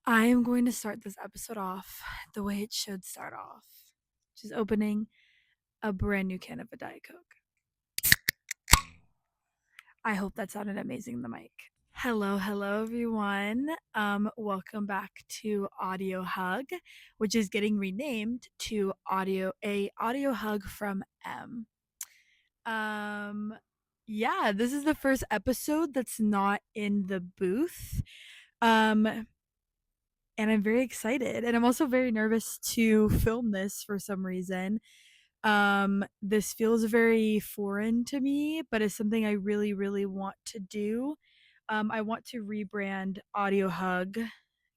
I am going to start this episode off the way it should start off, which is opening a brand new can of a Diet Coke. I hope that sounded amazing in the mic. Hello everyone. Welcome back to Audio Hug, which is getting renamed to Audio Hug from M. Um, yeah, this is the first episode that's not in the booth. Um, and I'm very excited, and I'm also very nervous to film this for some reason. This feels very foreign to me, but it's something I really want to do. I want to rebrand Audio Hug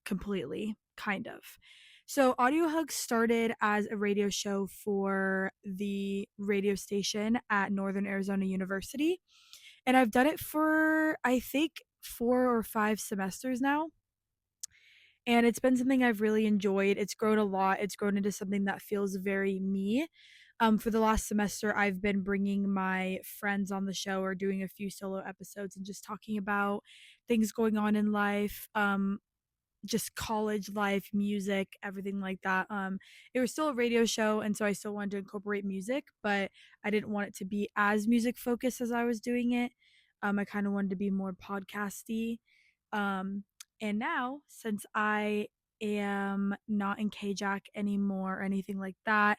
completely, kind of. So Audio Hug started as a radio show for the radio station at Northern Arizona University, and I've done it for I think 4 or 5 semesters now, and it's been something I've really enjoyed. It's grown a lot. It's grown into something that feels very me. For the last semester, I've been bringing my friends on the show or doing a few solo episodes and just talking about things going on in life, just college life, music, everything like that. It was still a radio show, and so I still wanted to incorporate music, but I didn't want it to be as music focused as I was doing it. I kind of wanted to be more podcasty. Um, and now, since I am not in KJAC anymore or anything like that,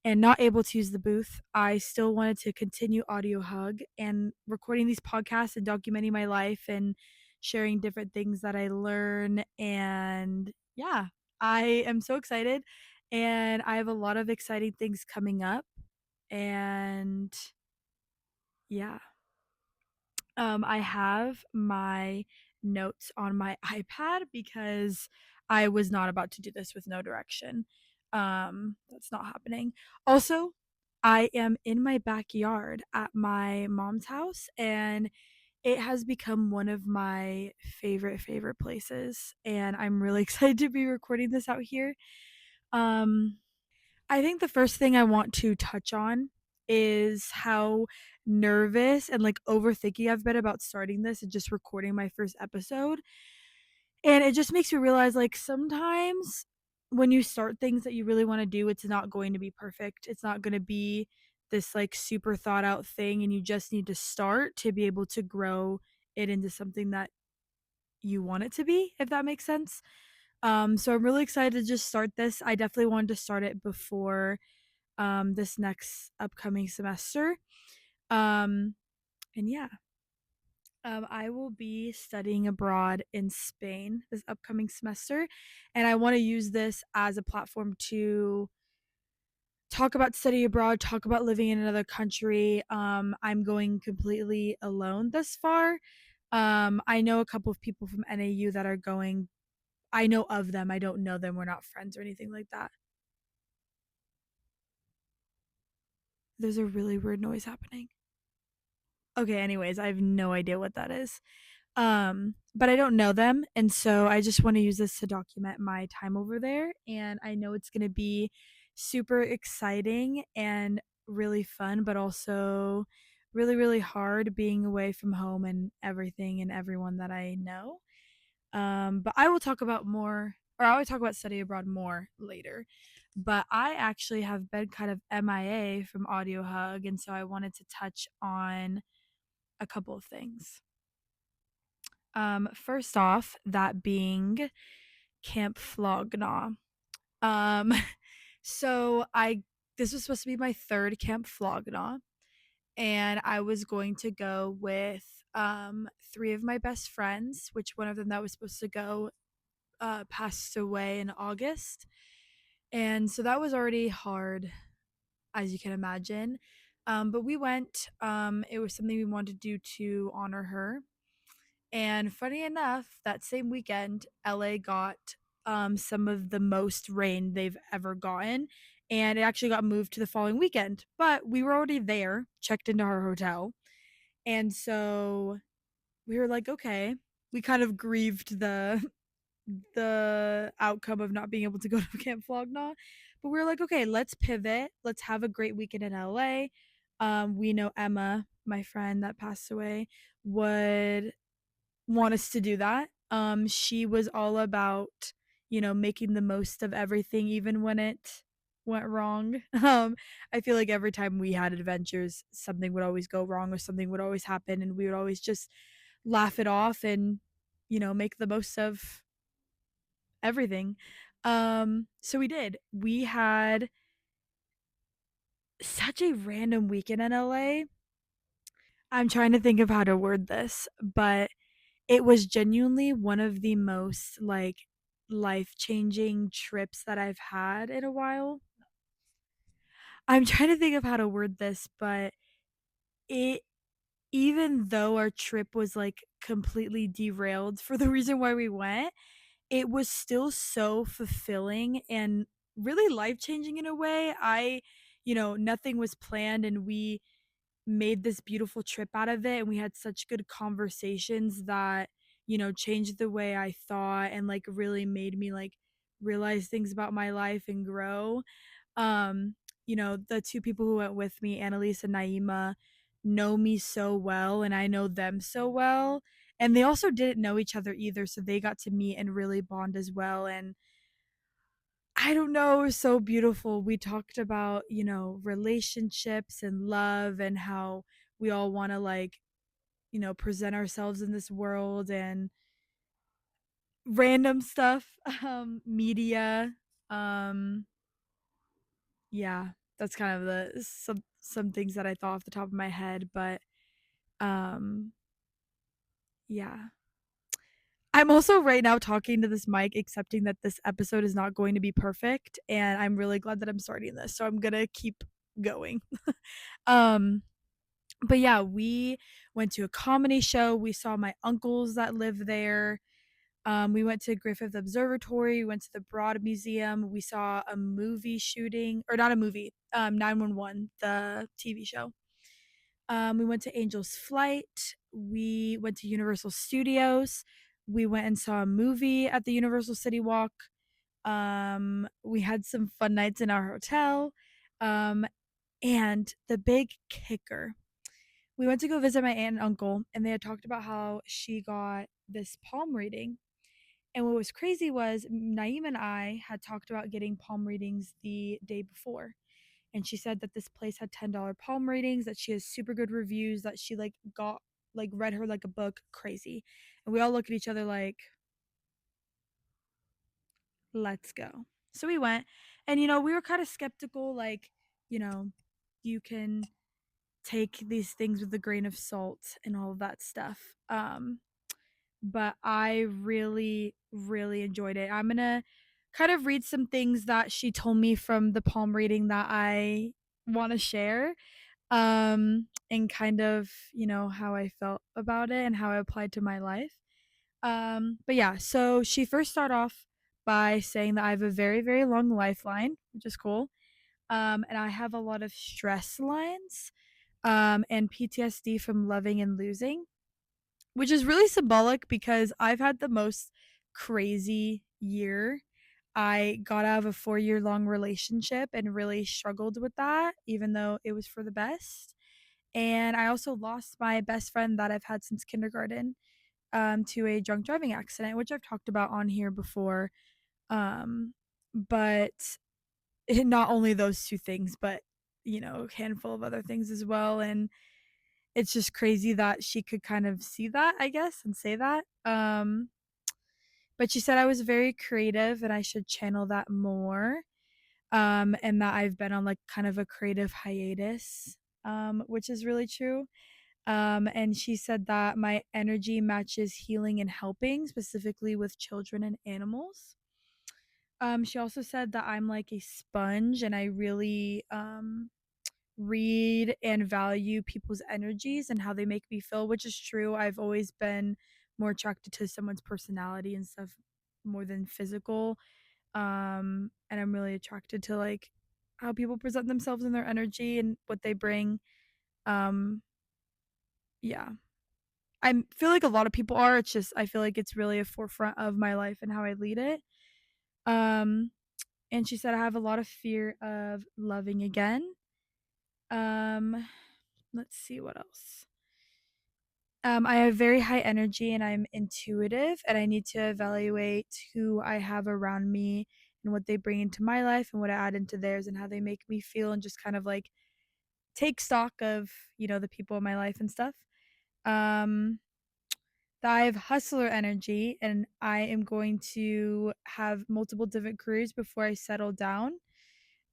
and not able to use the booth, I still wanted to continue Audio Hug and recording these podcasts and documenting my life and sharing different things that I learn. And yeah, I am so excited, and I have a lot of exciting things coming up. And yeah, I have my notes on my iPad because I was not about to do this with no direction. That's not happening. Also, I am in my backyard at my mom's house, and it has become one of my favorite places, and I'm really excited to be recording this out here. Um I think the first thing I want to touch on is how nervous and like overthinking I've been about starting this and just recording my first episode. And it just makes me realize like sometimes when you start things that you really want to do, it's not going to be perfect. It's not going to be this like super thought out thing, and you just need to start to be able to grow it into something that you want it to be, if that makes sense. So I'm really excited to just start this. I definitely wanted to start it before this next upcoming semester. Um, and yeah, I will be studying abroad in Spain this upcoming semester, and I want to use this as a platform to talk about study abroad, talk about living in another country. I'm going completely alone thus far. I know a couple of people from NAU that are going. I know of them. I don't know them. We're not friends or anything like that. There's a really weird noise happening. Okay, anyways, I have no idea what that is. But I don't know them, and so I just want to use this to document my time over there, and I know it's going to be super exciting and really fun, but also really hard being away from home and everything and everyone that I know. But I will talk about more, or I will talk about study abroad more later. But I actually have been kind of MIA from Audio Hug, and so I wanted to touch on a couple of things. First off, that being Camp Flognaw. Um, so I this was supposed to be my third Camp Flognaw, and I was going to go with three of my best friends, which one of them that was supposed to go passed away in August. And so that was already hard, as you can imagine. But we went. It was something we wanted to do to honor her. And funny enough, that same weekend, LA got some of the most rain they've ever gotten. And it actually got moved to the following weekend. But we were already there, checked into our hotel. And so we were like, okay, we kind of grieved the outcome of not being able to go to Camp Flognaw. But we were like, okay, let's pivot. Let's have a great weekend in LA. We know Emma, my friend that passed away, would want us to do that. She was all about, making the most of everything even when it went wrong. I feel like every time we had adventures, something would always go wrong or something would always happen and we would always just laugh it off and, make the most of everything. So we did. We had such a random weekend in LA. I'm trying to think of how to word this, but it was genuinely one of the most like life-changing trips that I've had in a while. I'm trying to think of how to word this, but it even though our trip was like completely derailed for the reason why we went, it was still so fulfilling and really life-changing in a way. Nothing was planned and we made this beautiful trip out of it and we had such good conversations that changed the way I thought and like really made me like realize things about my life and grow. The two people who went with me, Annalise and Naima, know me so well and I know them so well, and they also didn't know each other either, so they got to meet and really bond as well. And I don't know, it was so beautiful. We talked about, relationships and love and how we all want to like, present ourselves in this world and random stuff, media. Um, yeah, that's kind of the some things that I thought off the top of my head, but um, yeah. I'm also right now talking to this mic, accepting that this episode is not going to be perfect, and I'm really glad that I'm starting this. So I'm gonna keep going. um, but yeah, we went to a comedy show. We saw my uncles that live there. We went to Griffith Observatory. We went to the Broad Museum. We saw a movie shooting, or not a movie, 911, the TV show. We went to Angel's Flight. We went to Universal Studios. We went and saw a movie at the Universal City Walk. We had some fun nights in our hotel. Um, and the big kicker, we went to go visit my aunt and uncle, and they had talked about how she got this palm reading. And what was crazy was Naeem and I had talked about getting palm readings the day before. And she said that this place had $10 palm readings, that she has super good reviews, that she like got like read her like a book, crazy. And we all look at each other like, let's go. So we went, and we were kind of skeptical, like, you know, you can take these things with a grain of salt and all of that stuff. But I really, really enjoyed it. I'm gonna kind of read some things that she told me from the palm reading that I want to share, and kind of, how I felt about it and how I applied to my life. But yeah, so she first started off by saying that I have a very, very long lifeline, which is cool. And I have a lot of stress lines, and PTSD from loving and losing, which is really symbolic because I've had the most crazy year. I got out of a 4-year long relationship and really struggled with that, even though it was for the best. And I also lost my best friend that I've had since kindergarten, to a drunk driving accident, which I've talked about on here before. But not only those two things, but a handful of other things as well. And it's just crazy that she could kind of see that, I guess, and say that. But she said I was very creative and I should channel that more. And that I've been on like kind of a creative hiatus, which is really true. And she said that my energy matches healing and helping, specifically with children and animals. She also said that I'm like a sponge and I really read and value people's energies and how they make me feel, which is true. I've always been more attracted to someone's personality and stuff more than physical. And I'm really attracted to like how people present themselves and their energy and what they bring. Um, yeah. I feel like a lot of people are. It's just I feel like it's really a forefront of my life and how I lead it. Um, and she said I have a lot of fear of loving again. Um, let's see what else. I have very high energy and I'm intuitive, and I need to evaluate who I have around me and what they bring into my life and what I add into theirs and how they make me feel, and just kind of like take stock of, the people in my life and stuff. Um, I have hustler energy and I am going to have multiple different careers before I settle down.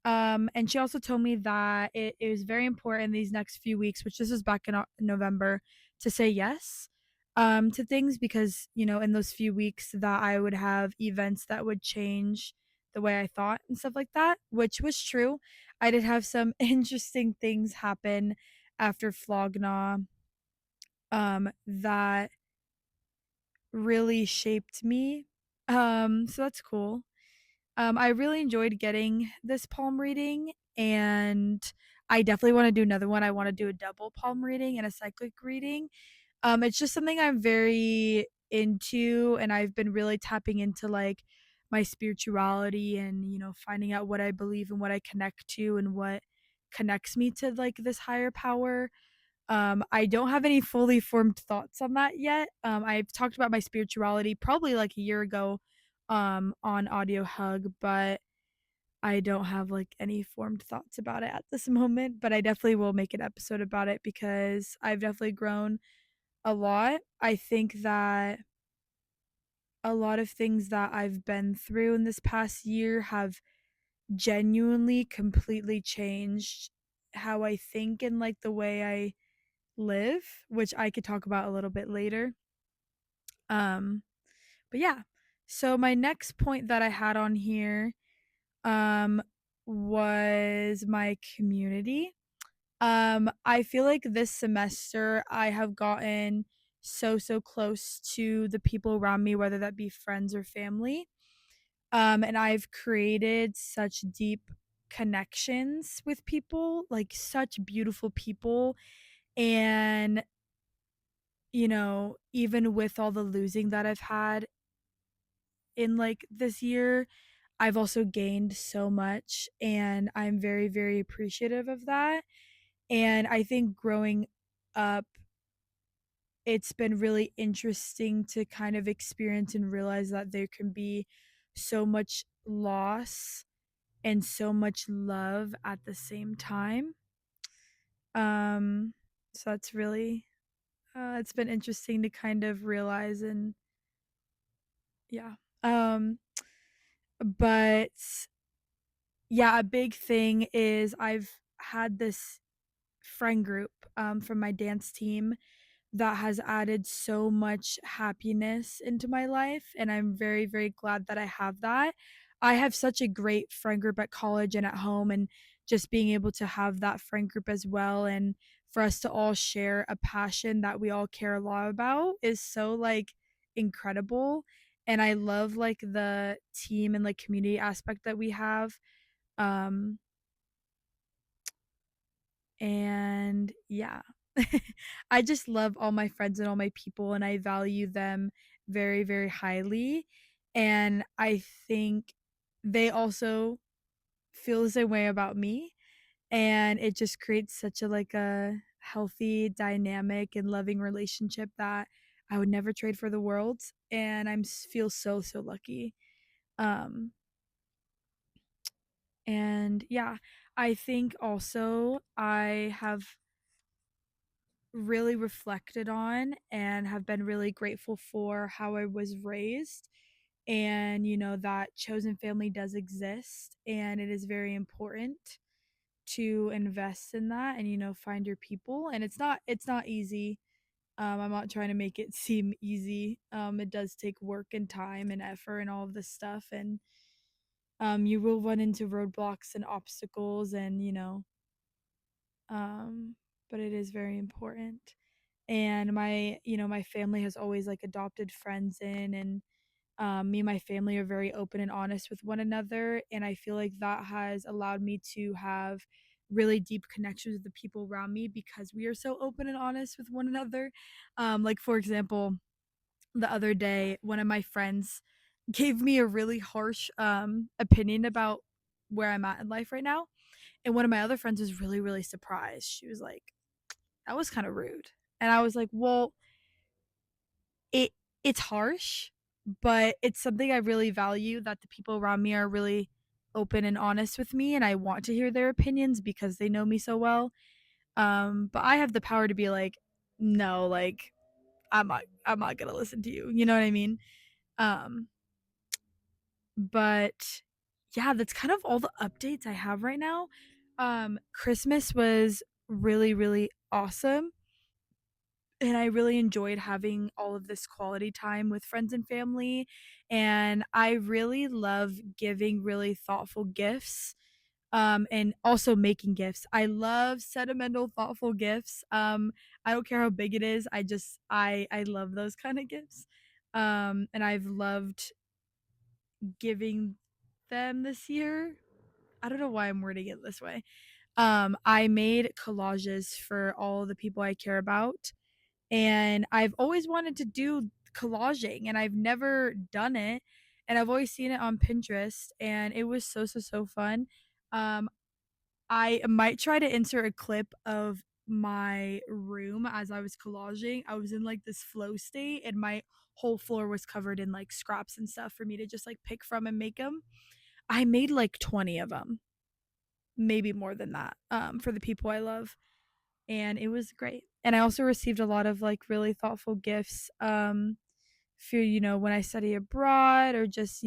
And she also told me that it is very important these next few weeks, which this was back in November, to say yes to things, because, in those few weeks that I would have events that would change the way I thought and stuff like that, which was true. I did have some interesting things happen after Flogna that really shaped me. So that's cool. I really enjoyed getting this palm reading, and I definitely want to do another one. I want to do a double palm reading and a cyclic reading. It's just something I'm very into, and I've been really tapping into like my spirituality and, finding out what I believe and what I connect to and what connects me to like this higher power. I don't have any fully formed thoughts on that yet. I've talked about my spirituality probably like a year ago on Audio Hug, but I don't have like any formed thoughts about it at this moment, but I definitely will make an episode about it because I've definitely grown a lot. I think that a lot of things that I've been through in this past year have genuinely completely changed how I think and like the way I live, which I could talk about a little bit later. Um, but yeah. So my next point that I had on here um was my community. I feel like this semester I have gotten so close to the people around me, whether that be friends or family. And I've created such deep connections with people, like such beautiful people. And even with all the losing that I've had in like this year, I've also gained so much, and I'm very, very appreciative of that. And I think growing up, it's been really interesting to kind of experience and realize that there can be so much loss and so much love at the same time. Um, so that's really, it's been interesting to kind of realize, and yeah. Um, but yeah, a big thing is I've had this friend group from my dance team that has added so much happiness into my life, and I'm very, very glad that I have that. I have such a great friend group at college and at home, and just being able to have that friend group as well, and for us to all share a passion that we all care a lot about is so like incredible. And I love like the team and like community aspect that we have. Um and yeah. I just love all my friends and all my people, and I value them very, very highly. And I think they also feel the same way about me. And it just creates such a like a healthy, dynamic, and loving relationship that I would never trade for the world. And feel so lucky. Um and yeah, I think also I have really reflected on and have been really grateful for how I was raised, and that chosen family does exist, and it is very important to invest in that, and find your people. And it's not easy. I'm not trying to make it seem easy. It does take work and time and effort and all of this stuff, and you will run into roadblocks and obstacles, and um but it is very important. And my family has always like adopted friends in, and me and my family are very open and honest with one another, and I feel like that has allowed me to have really deep connections with the people around me because we are so open and honest with one another. Like for example, the other day one of my friends gave me a really harsh opinion about where I'm at in life right now, and one of my other friends was really, really surprised. She was like, that was kind of rude. And I was like, well, it it's harsh, but it's something I really value, that the people around me are really open and honest with me, and I want to hear their opinions because they know me so well. But I have the power to be like, no, like I'm not gonna listen to you. You know what I mean? Um, but yeah, that's kind of all the updates I have right now. Christmas was really, really awesome. And I really enjoyed having all of this quality time with friends and family. And I really love giving really thoughtful gifts, and also making gifts. I love sentimental, thoughtful gifts. I don't care how big it is. I love those kind of gifts. And I've loved giving them this year. I don't know why I'm wording it this way. I made collages for all the people I care about, and I've always wanted to do collaging and I've never done it, and I've always seen it on Pinterest, and it was so fun. Um I might try to insert a clip of my room as I was collaging. I was in like this flow state and my whole floor was covered in like scraps and stuff for me to just like pick from and make them. I made like 20 of them, maybe more than that, for the people I love, and it was great. And I also received a lot of like really thoughtful gifts, for when I study abroad, or just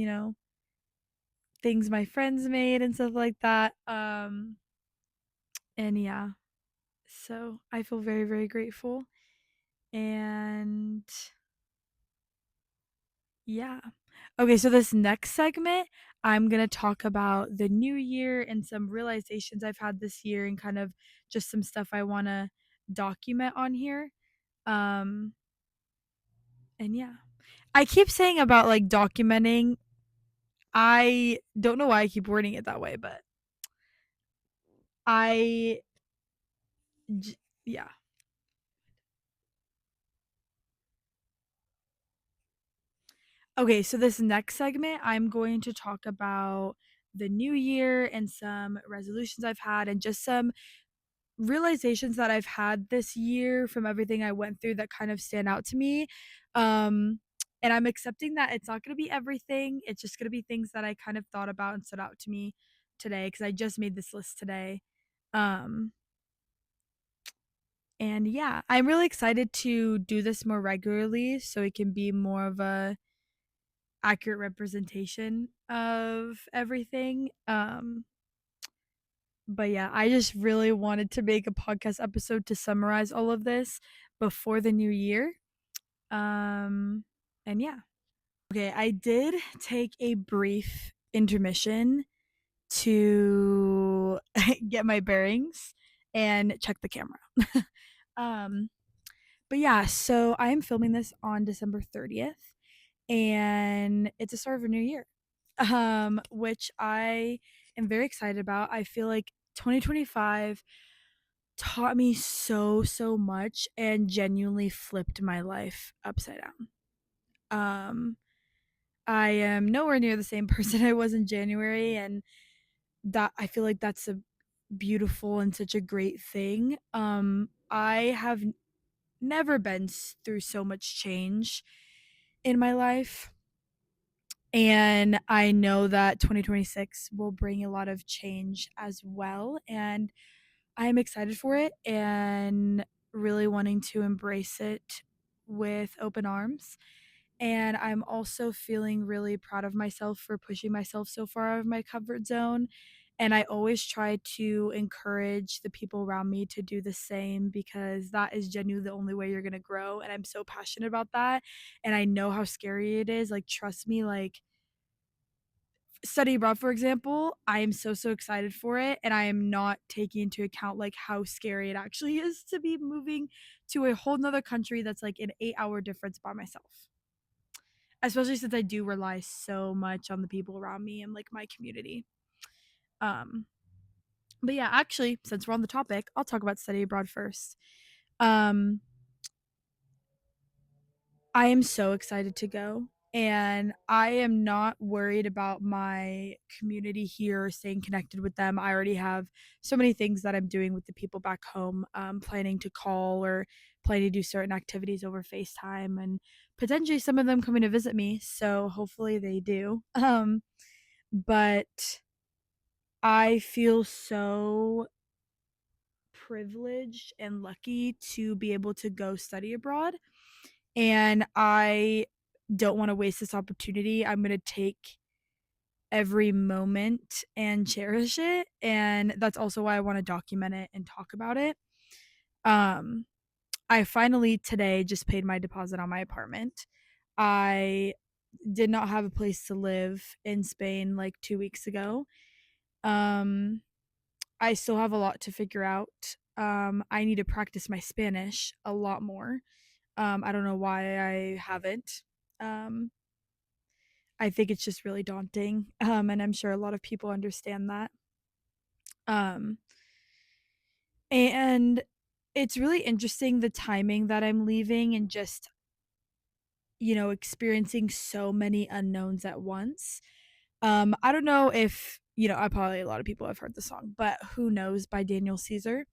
things my friends made and stuff like that. And yeah, so I feel very, very grateful. And yeah. Okay, so this next segment, I'm going to talk about the new year and some realizations I've had this year, and kind of just some stuff I want to document on here. Um and yeah. I keep saying about like documenting. I don't know why I keep wording it that way, but I yeah. Okay, so this next segment, I'm going to talk about the new year and some resolutions I've had, and just some realizations that I've had this year from everything I went through that kind of stand out to me. Um, and I'm accepting that it's not going to be everything. It's just going to be things that I kind of thought about and stood out to me today, because I just made this list today. Um, and yeah, I'm really excited to do this more regularly so it can be more of a accurate representation of everything. But yeah, I just really wanted to make a podcast episode to summarize all of this before the new year. Um and yeah. Okay, I did take a brief intermission to get my bearings and check the camera. um but yeah, so I am filming this on December 30th, and it's the start of a new year, which I am very excited about. I feel like 2025 taught me so much and genuinely flipped my life upside down. Um, I am nowhere near the same person I was in January, and that I feel like that's a beautiful and such a great thing. I have never been through so much change in my life. And I know that 2026 will bring a lot of change as well. And I'm excited for it and really wanting to embrace it with open arms. And I'm also feeling really proud of myself for pushing myself so far out of my comfort zone. And I always try to encourage the people around me to do the same, because that is genuinely the only way you're going to grow. And I'm so passionate about that. And I know how scary it is. Like, trust me, like, study abroad, for example, I am so excited for it, and I am not taking into account like how scary it actually is to be moving to a whole nother country that's like an 8-hour difference by myself. Especially since I do rely so much on the people around me and like my community. Um, but yeah, actually, since we're on the topic, I'll talk about study abroad first. Um, I am so excited to go. And I am not worried about my community here, staying connected with them. I already have so many things that I'm doing with the people back home, planning to call or planning to do certain activities over FaceTime, and potentially some of them coming to visit me, so hopefully they do. But I feel so privileged and lucky to be able to go study abroad, and I don't want to waste this opportunity. I'm going to take every moment and cherish it, and that's also why I want to document it and talk about it. Um I finally today just paid my deposit on my apartment. I did not have a place to live in Spain like 2 weeks ago. Um I still have a lot to figure out. I need to practice my Spanish a lot more. I don't know why I haven't. Um, I think it's just really daunting, and I'm sure a lot of people understand that. Um, and it's really interesting the timing that I'm leaving and just, experiencing so many unknowns at once. I don't know if, I probably a lot of people have heard the song, but Who Knows by Daniel Caesar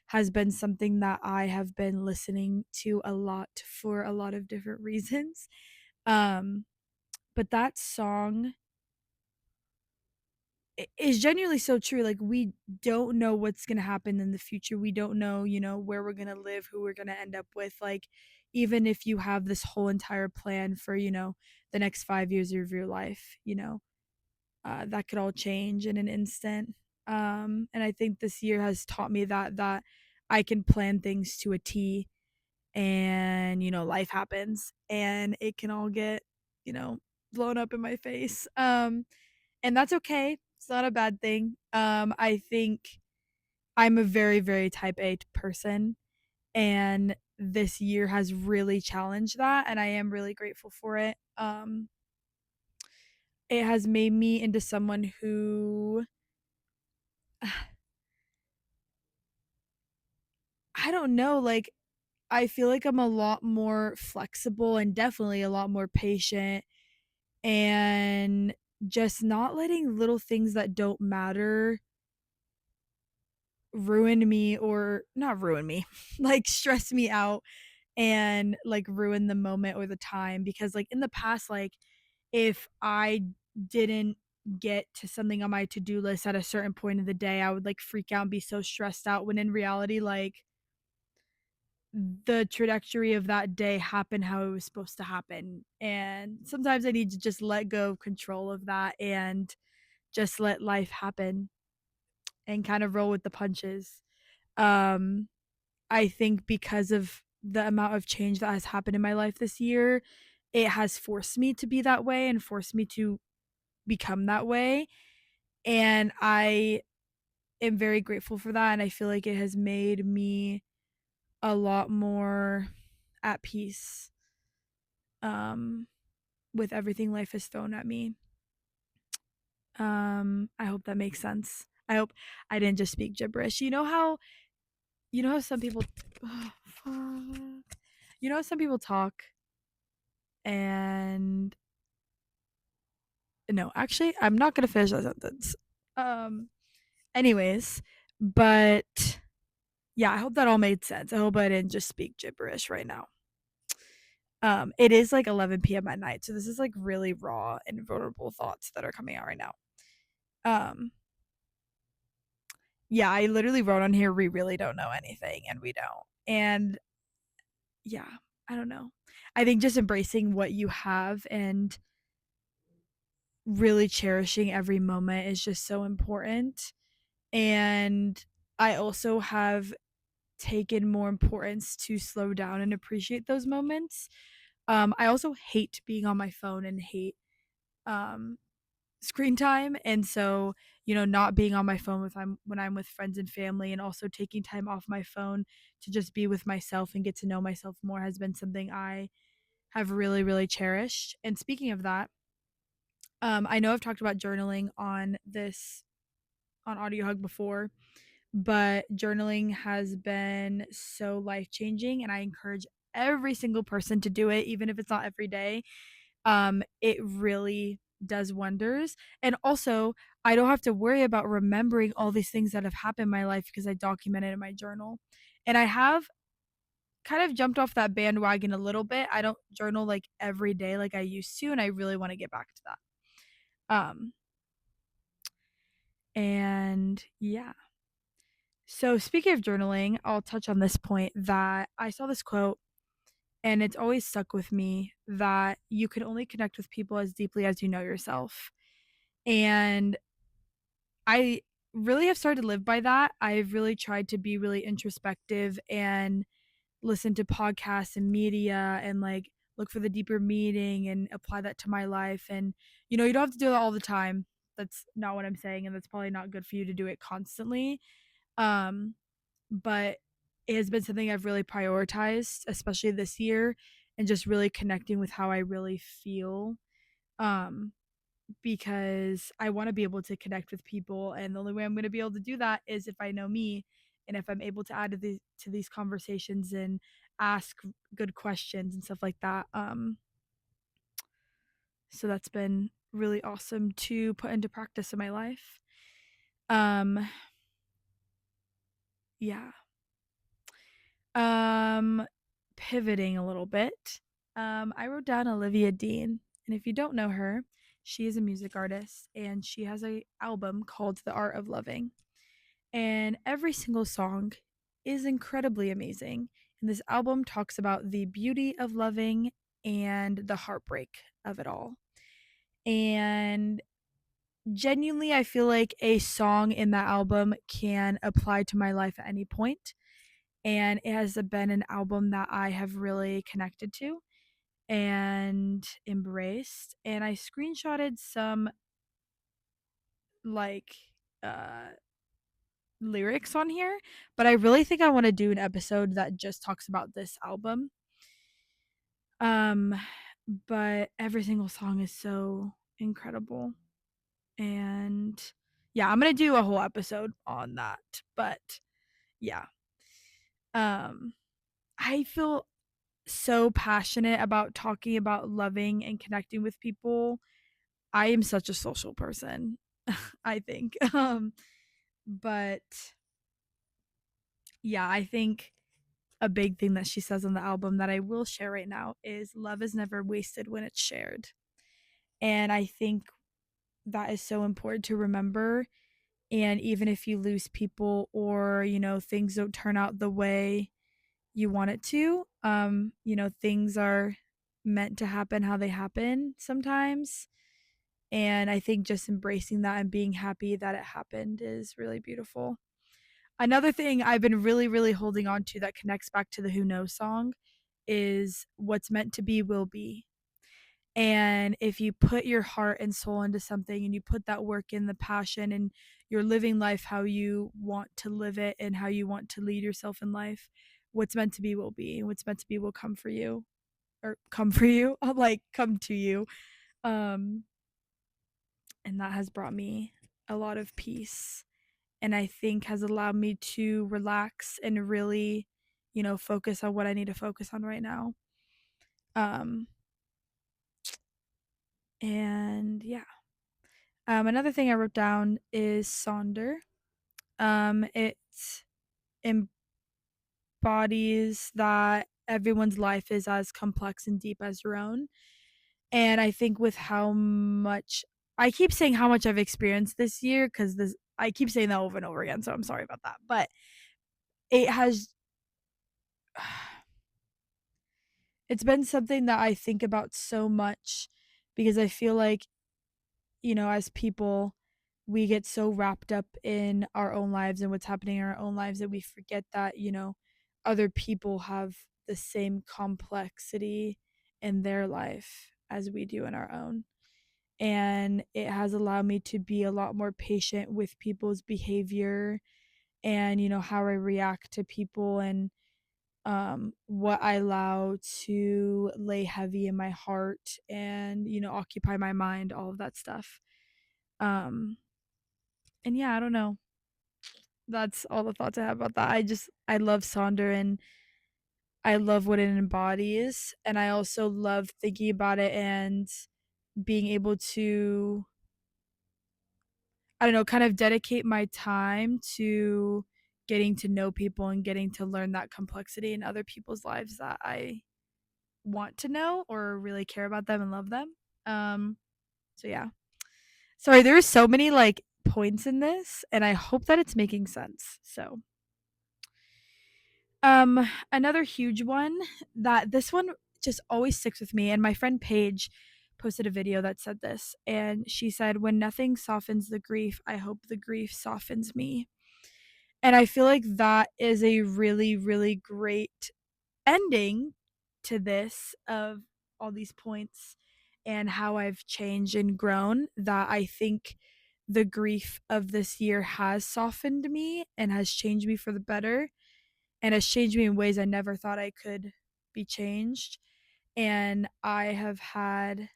has been something that I have been listening to a lot for a lot of different reasons. Um, but that song is genuinely so true. Like, we don't know what's going to happen in the future. We don't know, where we're going to live, who we're going to end up with. Like, even if you have this whole entire plan for, the next 5 years of your life, that could all change in an instant. And I think this year has taught me that I can plan things to a T, and life happens and it can all get, you know blown up in my face. And that's okay. It's not a bad thing. I think I'm a very, very type A person, and this year has really challenged that, and I am really grateful for it. It has made me into someone who I don't know, like, I feel like I'm a lot more flexible and definitely a lot more patient, and just not letting little things that don't matter ruin me, or not ruin me, like stress me out and like ruin the moment or the time. Because like in the past, like if I didn't get to something on my to-do list at a certain point of the day, I would like freak out and be so stressed out, when in reality, like, the trajectory of that day happened how it was supposed to happen. And sometimes I need to just let go of control of that and just let life happen and kind of roll with the punches. Um, I think because of the amount of change that has happened in my life this year, it has forced me to be that way and forced me to become that way. And I am very grateful for that. And I feel like it has made me a lot more at peace, um, with everything life has thrown at me. I hope that makes sense. I hope I didn't just speak gibberish. You know how some people oh, fuck. You know how some people talk and no, actually, I'm not gonna finish that sentence. Um, anyways, but yeah, I hope that all made sense. I hope I didn't just speak gibberish right now. It is like 11 p.m. at night, so this is like really raw and vulnerable thoughts that are coming out right now. Um, yeah, I literally wrote on here, we really don't know anything, and we don't. And yeah, I don't know. I think just embracing what you have and really cherishing every moment is just so important. And I also have taken more importance to slow down and appreciate those moments. I also hate being on my phone and hate um, screen time, and so not being on my phone when I'm with friends and family, and also taking time off my phone to just be with myself and get to know myself more has been something I have really, really cherished. And speaking of that, I know I've talked about journaling on Audio Hug before, but journaling has been so life changing, and I encourage every single person to do it, even if it's not every day. It really does wonders. And also, I don't have to worry about remembering all these things that have happened in my life because I documented in my journal. And I have kind of jumped off that bandwagon a little bit. I don't journal like every day like I used to, and I really want to get back to that. And yeah. So speaking of journaling, I'll touch on this point that I saw this quote and it's always stuck with me that you can only connect with people as deeply as you know yourself. And I really have started to live by that. I've really tried to be really introspective and listen to podcasts and media and like look for the deeper meaning and apply that to my life. And you know, you don't have to do that all the time. That's not what I'm saying, and that's probably not good for you to do it constantly. Um, but it has been something I've really prioritized, especially this year, and just really connecting with how I really feel. Um, because I want to be able to connect with people, and the only way I'm going to be able to do that is if I know me, and if I'm able to add to these conversations and ask good questions and stuff like that. So that's been really awesome to put into practice in my life. Um, yeah. Um, Pivoting a little bit. I wrote down Olivia Dean, and if you don't know her, she is a music artist and she has a album called The Art of Loving. And every single song is incredibly amazing. And this album talks about the beauty of loving and the heartbreak of it all. And genuinely, I feel like a song in that album can apply to my life at any point. And it has been an album that I have really connected to and embraced. And I screenshotted some like uh lyrics on here, but I really think I want to do an episode that just talks about this album. Um but every single song is so incredible. And yeah, I'm going to do a whole episode on that. But yeah. Um I feel so passionate about talking about loving and connecting with people. I am such a social person, I think. But yeah, I think a big thing that she says on the album that I will share right now is love is never wasted when it's shared. And I think that is so important to remember. And even if you lose people or, you know, things don't turn out the way you want it to, you know, things are meant to happen how they happen sometimes. And I think just embracing that and being happy that it happened is really beautiful. Another thing I've been really, really holding on to that connects back to the Who Knows song is what's meant to be will be. And if you put your heart and soul into something and you put that work in, the passion, and you're living life how you want to live it and how you want to lead yourself in life, what's meant to be will be. And what's meant to be will come for you, or come for you, like come to you. Um, and that has brought me a lot of peace, and I think has allowed me to relax and really, you know, focus on what I need to focus on right now. Um, and yeah. Another thing I wrote down is Sonder. It embodies that everyone's life is as complex and deep as your own. And I think with how much I keep saying how much I've experienced this year, because this I keep saying that over and over again, so I'm sorry about that. But it has it's been something that I think about so much because I feel like, you know, as people, we get so wrapped up in our own lives and what's happening in our own lives that we forget that, you know, other people have the same complexity in their life as we do in our own. And it has allowed me to be a lot more patient with people's behavior and, you know, how I react to people, and what I allow to lay heavy in my heart and, you know, occupy my mind, all of that stuff. Um and yeah, I don't know. That's all the thoughts I have about that. I love Sonder, and I love what it embodies, and I also love thinking about it and being able to, I don't know, kind of dedicate my time to getting to know people and getting to learn that complexity in other people's lives that I want to know or really care about them and love them. Um, so yeah. Sorry, there's so many like points in this, and I hope that it's making sense. So, another huge one that this one just always sticks with me, and my friend Paige posted a video that said this, and she said, "When nothing softens the grief, I hope the grief softens me." And I feel like that is a really, really great ending to this of all these points and how I've changed and grown, that I think the grief of this year has softened me and has changed me for the better and has changed me in ways I never thought I could be changed. And I have had,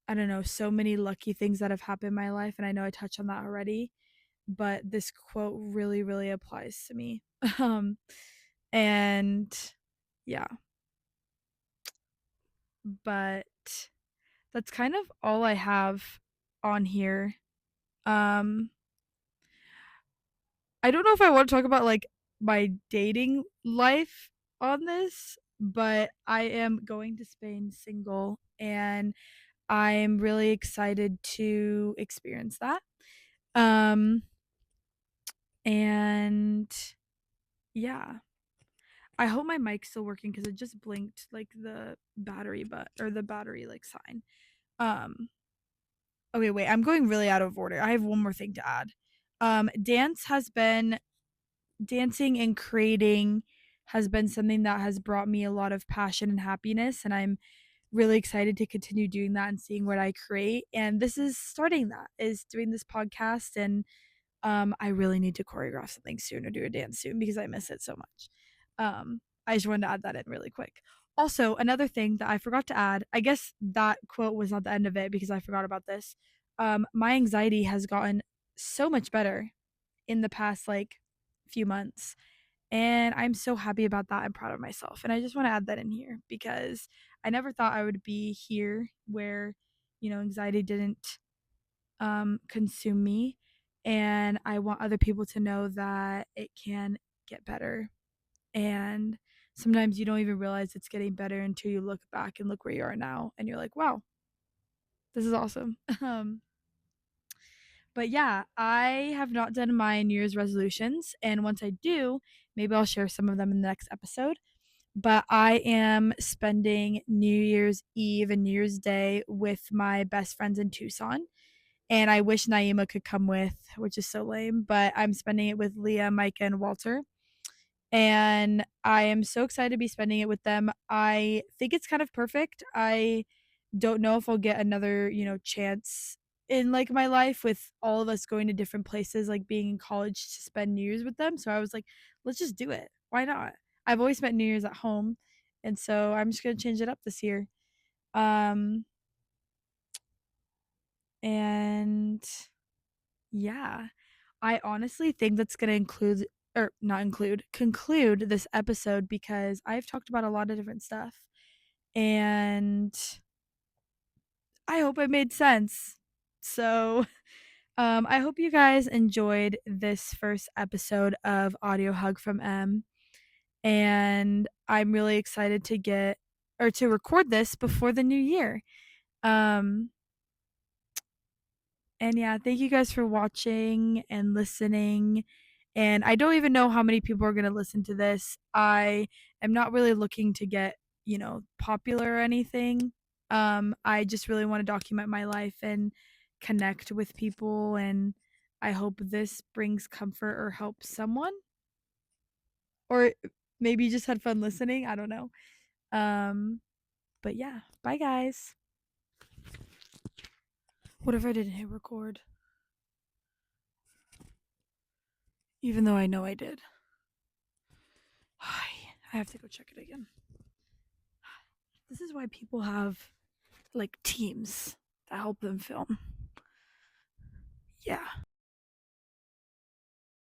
I don't know, so many lucky things that have happened in my life. And I know I touched on that already, but this quote really, really applies to me. Um, and yeah, but that's kind of all I have on here. Um, I don't know if I want to talk about like my dating life on this, but I am going to Spain single and I'm really excited to experience that. Um, and yeah, I hope my mic's still working because it just blinked like the battery or the battery like sign. Um, okay, wait, I'm going really out of order. I have one more thing to add. Dance has been dancing and creating has been something that has brought me a lot of passion and happiness, and I'm really excited to continue doing that and seeing what I create. And this is starting that is doing this podcast, and I really need to choreograph something soon or do a dance soon because I miss it so much. I just wanted to add that in really quick. Also, another thing that I forgot to add, I guess that quote was not the end of it because I forgot about this. My anxiety has gotten so much better in the past like few months. And I'm so happy about that. I'm proud of myself. And I just want to add that in here because I never thought I would be here where, anxiety didn't consume me. And I want other people to know that it can get better. And sometimes you don't even realize it's getting better until you look back and look where you are now. And you're like, wow, this is awesome. But yeah, I have not done my New Year's resolutions. And once I do, maybe I'll share some of them in the next episode. But I am spending New Year's Eve and New Year's Day with my best friends in Tucson. And I wish Naima could come with, which is so lame, but I'm spending it with Leah, Micah, and Walter. And I am so excited to be spending it with them. I think it's kind of perfect. I don't know if I'll get another, chance in like my life with all of us going to different places, like being in college to spend New Year's with them. So I was like, let's just do it. Why not? I've always spent New Year's at home. And so I'm just going to change it up this year. Um, and yeah, I honestly think that's going to conclude this episode because I've talked about a lot of different stuff. And I hope it made sense. So, I hope you guys enjoyed this first episode of Audio Hug from M. And I'm really excited to record this before the new year. Um, and yeah, thank you guys for watching and listening. And I don't even know how many people are going to listen to this. I am not really looking to get, popular or anything. I just really want to document my life and connect with people. And I hope this brings comfort or helps someone. Or maybe you just had fun listening. I don't know. But yeah, bye guys. What if I didn't hit record? Even though I know I did. I have to go check it again. This is why people have like teams that help them film. Yeah.